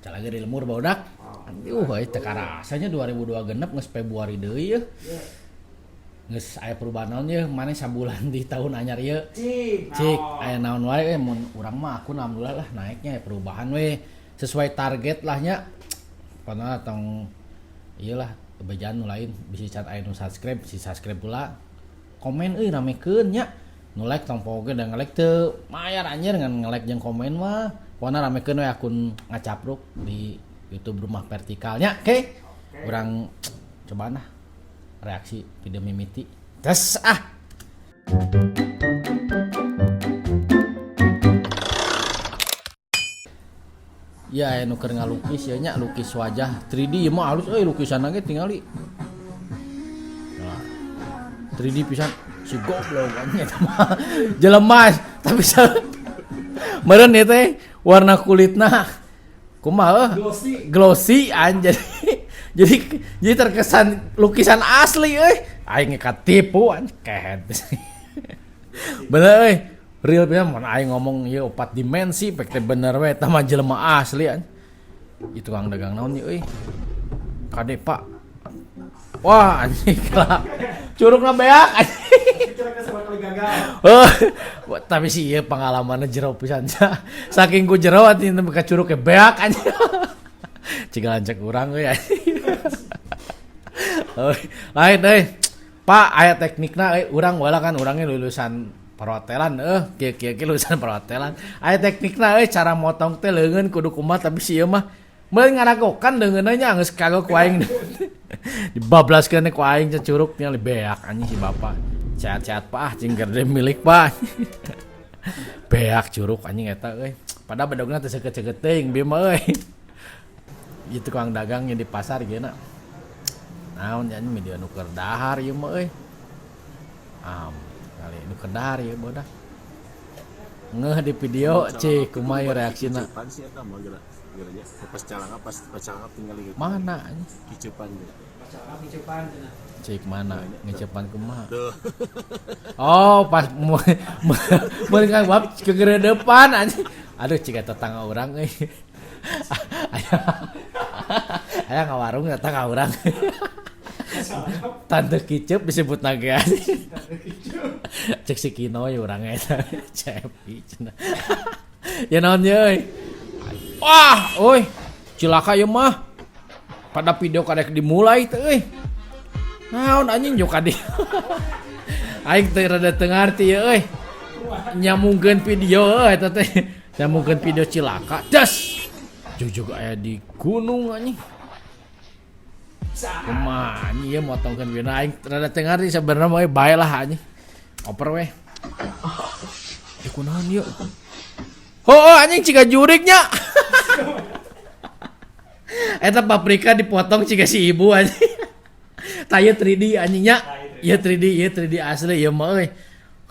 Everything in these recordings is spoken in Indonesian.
Calaga di lemur barudak. Teu rasanya 2002 genep geus Februari deui ya. Geus aya perubahan naon ye maneh sabulan di tahun anyar ieu. Cik aya naon wae mun urang mah aku alhamdulillah lah naiknya ya perubahan we sesuai target lah nya. Pernah tong iyalah bejaan nu lain bisi can aya nu subscribe si subscribe pula. Komen euy ramekeun nya. Nu like tong poge da nge-like teu mayar anjir ngan nge-like jeung komen mah. Pokona ramekeun we akun ngacapruk di YouTube Rumah Vertikalnya. Oke. Urang cobaan lah reaksi video mimiti. Tes ah. Ya anu keur ngalukis ya nya lukis wajah 3D ieu mah halus euy lukisanna ge tingali. Nah, 3D pisan si goblok nya mah jelema tapi meureun ieu teh warna kulitna kumaha glossy anjir. Jadi terkesan lukisan asli euy. Aing katipu kehet. Bener euy. Real pisan mun aing ngomong ieu 4 dimensi pek teh bener we tah mah jelema asli an. Itu tukang dagang naon ieu euy? Kade Pak. Wah anjing lah. Curugna beak anjing. Tapi sih ieu pengalamanna jero pisan. Saking ku jero ati teu ka curug ke beak anjing. Ciga lancek urang euy. Lain euy. Pak aya teknikna euy urang wala kan urangnya lulusan perhotelan kieu lulusan perhotelan. Aya teknikna euy cara motong teh leungeun kudu kumaha tapi si ieu mah meuli ngaragokan leungeunna nya geus kagok ku aing. Dibablaskeun ku aing curug nya beak anjing si bapak. Sehat-sehat Pak cing gerde milik Pak. Beak curug anjing eta euy. Padahal bedogna teu seukeut-seukeut teuing bieu mah euy. Ieu tukang dagangnya di pasar geuna. Naon nya media nu keur dahar ieu mah euy. Kali nu keur dahar ieu bodak. Ngeuh di video cik kumaha reaksina. Kicupan sih eta mah geura-geura pas calanga tinggal gitu. Mana anjing? Kicupan gitu. Kicupan Cik mana ngecepan kumaha? Oh, pas mun kan bab ke depan anjing. Aduh cik tetangga urang euy. Aya ngawarung tetangga urang. Tante Kicup disebut naga. Cek si Kino ya urang eta. Cepi cenah. Ya naon ye euy? Wah, euy. Cilaka ieu mah. Pada video kadek dimulai teh euy. Naon anjing jo kadi. Aing teh rada teu ngarti ye euy. Nyamungkeun video eta teh. Nyamungkeun video cilaka. Das. Jujug aya di gunung anjing. Kumaha anjing ieu motongkeun video aing rada teu ngarti sabenerna mah bae lah anjing. Oper we. Kunaon ieu? Oh anjing ciga jurignya. Eta paprika dipotong ciga si ibu anjing. Tah ieu 3D anjingnya. Ieu 3D asli ieu mah euy.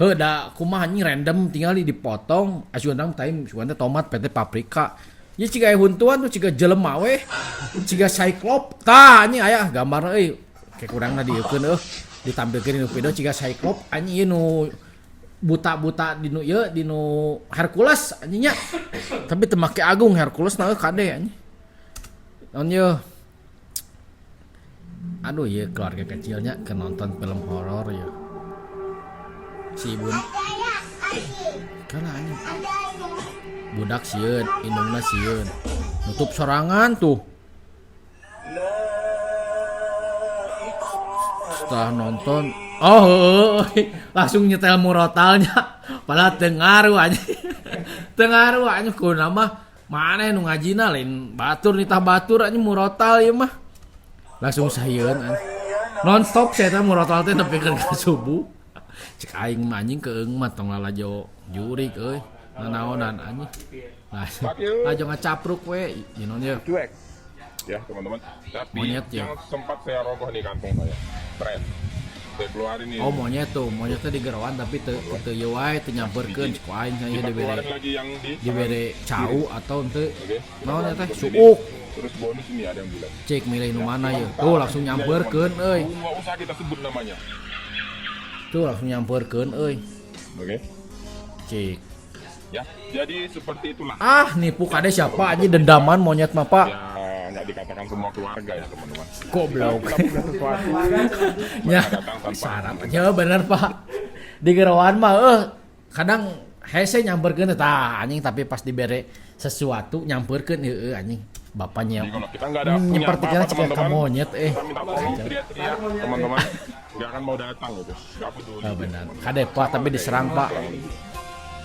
Heuh da kumaha anjing random tinggal dipotong. Asunan time sugan tomat PT paprika. Ieu ciga huntuan tuh ciga jelema we. Ciga Cyclops. Tah anjing aya gambarna euy. Kayak kurangna dieukeun ditampilkeun di video ciga Cyclops anjing ieu nu buta-buta dinu ieu dinu Hercules anjingnya. Tapi teu make agung Hercules na kade anjing. Naon ieu? Aduh ieu keluarga kecilnya ke nonton film horor ya. Si ibu kana anjing. Budak sieun, indungna sieun. Nutup sorangan tuh. Setelah nonton, langsung nyetel murotalnya. Padahal teu ngaruh anjing. Teu ngaruh anjing kunaon mah maneh nu ngajina lain batur nitah batur anjing murotal ieu mah. Langsung sayeun anjing. Non stop saya teh murotal teh nepikeun ka subuh. Cek aing mah anjing keung mah tong lalajo jurig euy. Nanaonan anjing. Aja ngacapruk we, naon ye. Cuek. Ya, teman-teman. Tapi Monyet, ya. yang sempat saya roboh di kantong saya. Keren. Saya keluarin ini. Oh monyet tuh, monyetnya di gerowan tapi teu ieu wae teu nyamperkeun ku aing nya Kita dibere keluarin lagi yang di dibere cau atau teu. Oke. Naon eta teh? Jadi, Suuk. Terus bonus ini ada yang bilang. Cek milih nu mana ye. Tuh langsung nyamperkeun euy. Enggak usah kita sebut namanya. Tuh langsung nyamperkeun euy. Oke. Cek. Ya, jadi seperti itulah. Ah, nipu kade siapa aja dendaman monyet mah, Pak. Ya, nggak dikatakan semua keluarga ya teman-teman. Goblok. Kita punya sesuatu. Ya, datang tanpa sarap aja bener, Pak. Di gerawan mah kadang hese nyamperkeun tah anjing tapi pas dibere sesuatu nyamperkeun heueuh anjing. Bapaknya Jadi kalau kita nggak ada punya nyepertikan apa-apa, cek ka teman-teman, monyet kita minta tolong teriak-teriak teman-teman nggak akan mau datang gitu. Nggak peduli. Ah, benar. Kade Pak tapi diserang Pak.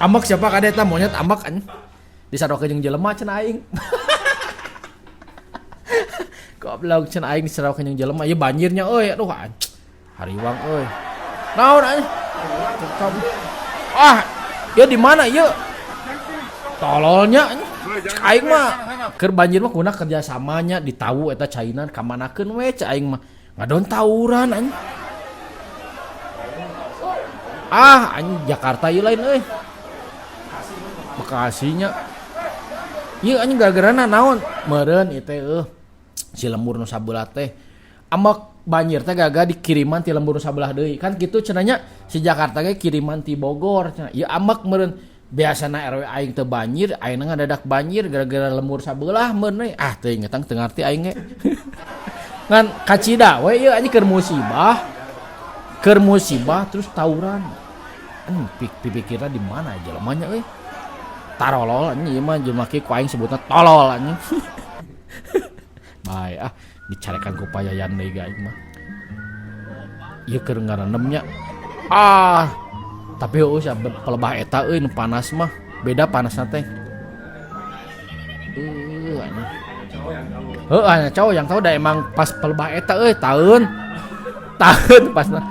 Amak siapa kade eta monyet amak anjing. Disarokeun jeung jelema cenah aing. Goblok cenah aing disarokeun jeung jelema ieu banjirnya euy aduh anjing. Hariwang euy. Naon anjing? Ah, ya di mana ieu? Tololnya anjing. Cek aing mah keur banjir mah kuna kerjasamanya ditawu eta cainan kamanakeun we cek aing mah. Ngadon tawuran anjing. Ah, anjing Jakarta ieu lain euy. Bekasinya. Ieu anjing gara-gara naon? Meureun ieu teh si lembur nu sabelah teh. Amak banjir teh gaga dikiriman ti lembur nu sabelah deui. Kan kitu cenanya si Jakarta ge kiriman ti Bogor cenah. Ieu amak meureun biasana RW aing teu banjir, ayeuna ngadadak banjir gara-gara lembur sabelah meureun we. Ah teuing ngetang teu ngarti aing ge. Ngan kacida we ieu anjing keur musibah. Keur musibah terus tawuran. Pikirna di mana jelemanya euy. Tarolol anjing ieu mah jelema kieu ku aing sebutna tolol anjing. Bae dicarekan ku payayan deui aing mah. Ieu keur ngaranemnya. Ah, tapi heuh sia pelebah eta euy nu panas mah. Beda panasna teh. Anjing. Heuh, cowok yang tahu dah emang pas pelebah eta euy tahun pasna.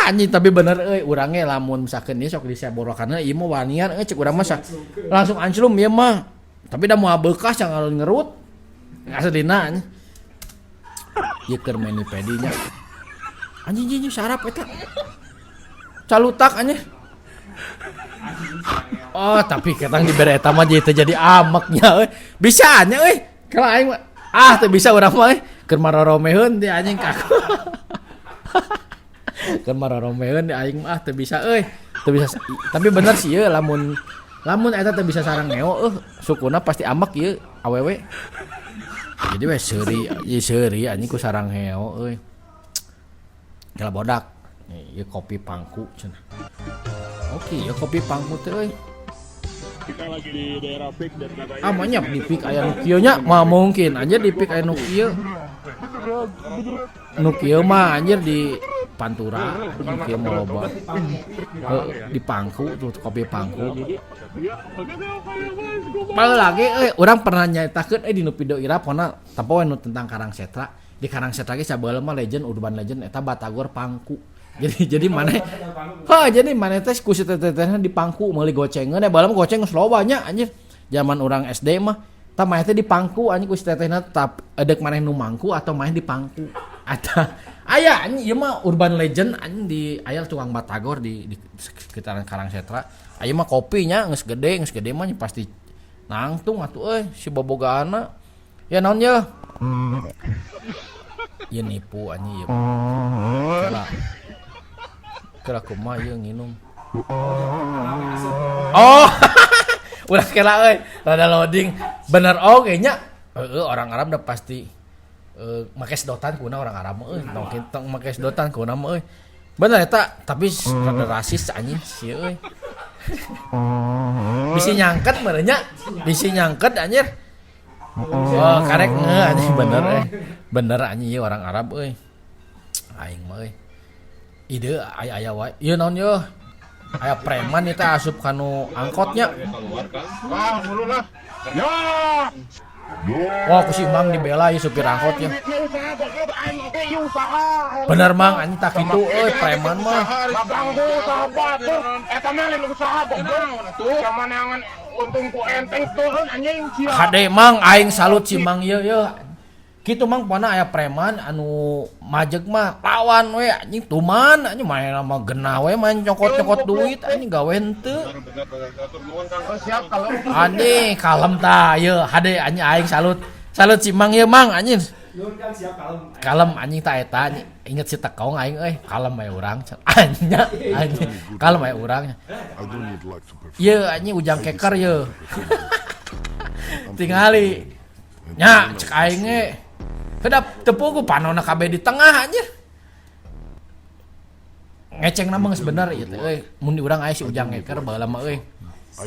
Anjing tapi bener euy urang ge lamun misalkeun ieu sok diseborokanna ieu mah wanian euy cek urang mah langsung anjlum ieu mah. Tapi da moal bekas yang alun ngerut. Aslina anjing. Ieu keur manipedinya. Anjing sarap eta. Calutak anjing. Oh, tapi ketang dibere eta mah jadi amaknya euy. Bisa nya euy. Kalau aing mah teu bisa urang mah euy. Keur maroromeheun ti anjing kaku. Keur maroromeheun di aing mah teu bisa euy. Teu bisa. Tapi bener sih ieu lamun eta teu bisa sarang ngeo sukuna pasti amak ieu awewe. Jadi we seuri anjing ku sarang heo euy. Kala bodak. Nih, ieu kopi pangku cenah. Oke, ieu kopi pangku teh euy. Kita lagi di daerah Pik dan katanya. Banyak di Pik aya nu kieu nya mah mungkin anjir di Pik aya nu kieu. Nu kieu mah anjir di Pantura, nu kieu mah loba. Di Pangku tuh kopi Pangku. Bae lagi urang pernah nyaritakeun di nu video Ira pona tampo nu tentang Karangsetra. Di Karangsetra ge sabeula mah legend urban legend eta Batagor Pangku. Jadi maneh jadi maneh teh ku teteh di Pangku meuli gocengeun bae mah goceng geus loba nya anjir. Zaman urang SD mah tah maneh teh di Pangku anjing ku tetehna tap edek maneh nu mangku atau maneh di Pangku. Eta aya anjing ieu mah urban legend anjing di aya tukang Batagor di sekitaran Karangsetra. Aya mah kopinya geus gede mah pasti nangtung atuh euy si bobogaana. Ya naon ye? Ieu nipu anjing ieu. Kira kumaha ieu nginum. Oh. Ulah kela euy, rada loading. Bener oge nya. Orang Arab udah pasti make sedotan kuna orang Arab mah euy. Tong make sedotan kuna mah euy. Bener eta, tapi rada rasis anjing sieu euy. Bisi nyangket meureun nya. Bisi nyangket anjir. Oh, karek anjing bener euy. Bener anjing ieu orang Arab euy. Aing mah euy. Ide aya wae. Ieu naon yeuh? Aya preman eta asup kanu angkotnya. Wah, dulu lah. Ya. Wah, ku si Mang dibela ieu supir angkotnya. Bener Mang, anjing tak kitu euy preman mah. Babangku sahabat tuh. Eta mah lain usaha bohong tuh. Sama neangan untung ku enteng turun anjing sia. Hade Mang, aing salut si Mang ieu. Kitu Mang pona aya preman anu majeg mah lawan we anjing tuman anjing main mah genah we main nyokot-nyokot duit anjing gawe henteu. Siap kalau Anjing kalem tah ieu hade anjing aing salut si Mang ieu Mang anjing. Nun kan siap kalem. kalem anjing tak eta inget si tekong aing kalem aya urang anya anjing kalem aya urang I do need luck to perform. ye anjing ujang keker ye tingali nya cek aing ge kedap tepung ku panonna kabeh di tengah anjir ngeceng nama geus bener ieu teh mun urang aya si ujang keker baheula mah I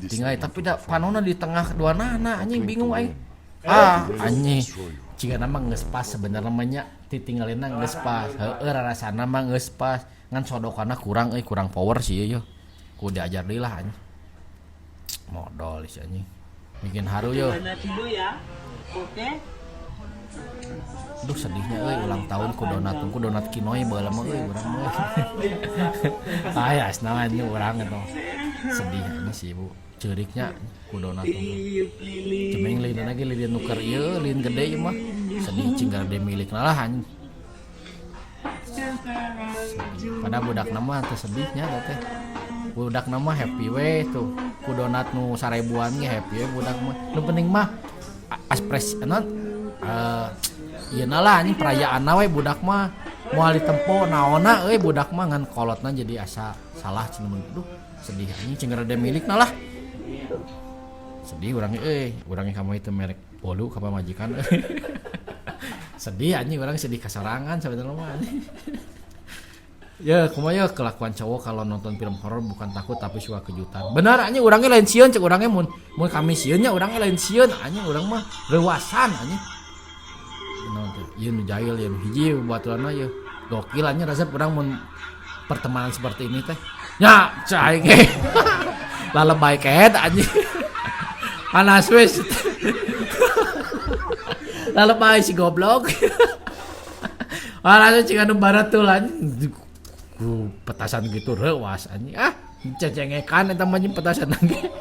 tingali decide tapi da panonna di tengah dua nana anjing bingung aing anjing jika nama geus pas sebenarnya namanya titinggalina geus pas heueuh rasana mah geus pas ngan sodokana kurang kurang power sih ieu ku diajar deui lah anjing modal sih anjing bikin haru yo dulu ya. Oke. duh sedihnya ulang tahun ku donat kinoi baheula mah urang mah aya asna anjing urang eta sedih ini sih ibu ceuriknya ku donat cemeng leuweung lagi leuweung nuker ieu leuweung gede ieu mah sedih cinggal de milikna lah anjing pada budak nama teh sedihnya teh budak nama happy we tuh ku donat nu 1000-an ge happy we budak mah nu penting mah ekspresi naon ieu lah anjing perayaanna we budak mah moal ditempo naonna budak mah ngan kolotna jadi asa salah cenah duh sedih anjing cinggal de milikna lah sedih urangnya kamu itu merek bolu ka majikan sedih anjing urang sedih kasarangan sebenarnya mah ya kumaha kelakuan cowok kalau nonton film horor bukan takut tapi suka kejutan benar anjing urangnya lain sieun cek urangnya mun kami sieun nya urangnya lain sieun anjing urang mah reuasan anjing nonton ieu nu jahil ieu hiji baturanna ieu gokil anjing resep urang mun pertemanan seperti ini teh nya cai ge lalebay keet anjing panas wes lalebay si goblok alasan cing anu baratulan ku petasan gitu reuas anjing cecengekan eta mah petasan ge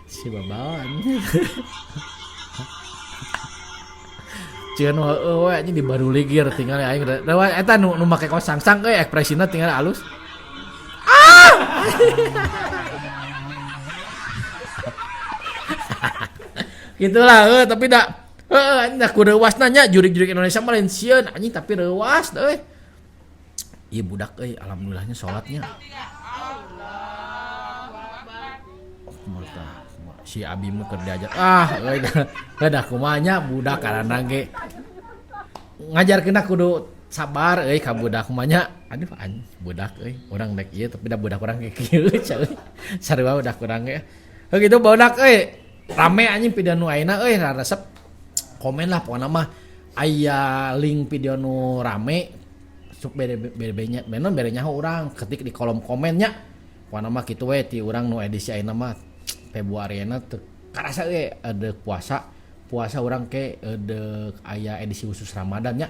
si babawan cieun heueuh we anjing di baruli gear tinggal aing eta nu make kaos sangsang ekspresina tinggal alus gitulah tapi dak anjing ku reuas nanya jurik-jurik Indonesia mah lain sieun anjing tapi reuas euy ieu budak alhamdulillahnya salatnya si abi mah keur diajar dah kumanya budak karana ge ngajarkeunna kudu sabar ka budak kumanya aduh anjing budak urang dek ieu tapi da budak urang ge kieu sarua budak urang ge kitu budak rame anjing video nu ayeuna resep komen lah pokona mah aya link video nu rame sok bere-berenya bener berenya urang ketik di kolom komennya pokona mah kitu we ti urang nu edisi ayeuna mah Februariana teu karasa ada puasa urang ke ada aya edisi khusus Ramadan nya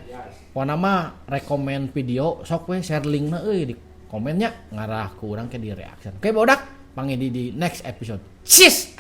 pokona mah rekomen video sok we share linkna di komennya ngarah ku urang ke di reaction oke bodak panggil di next episode sis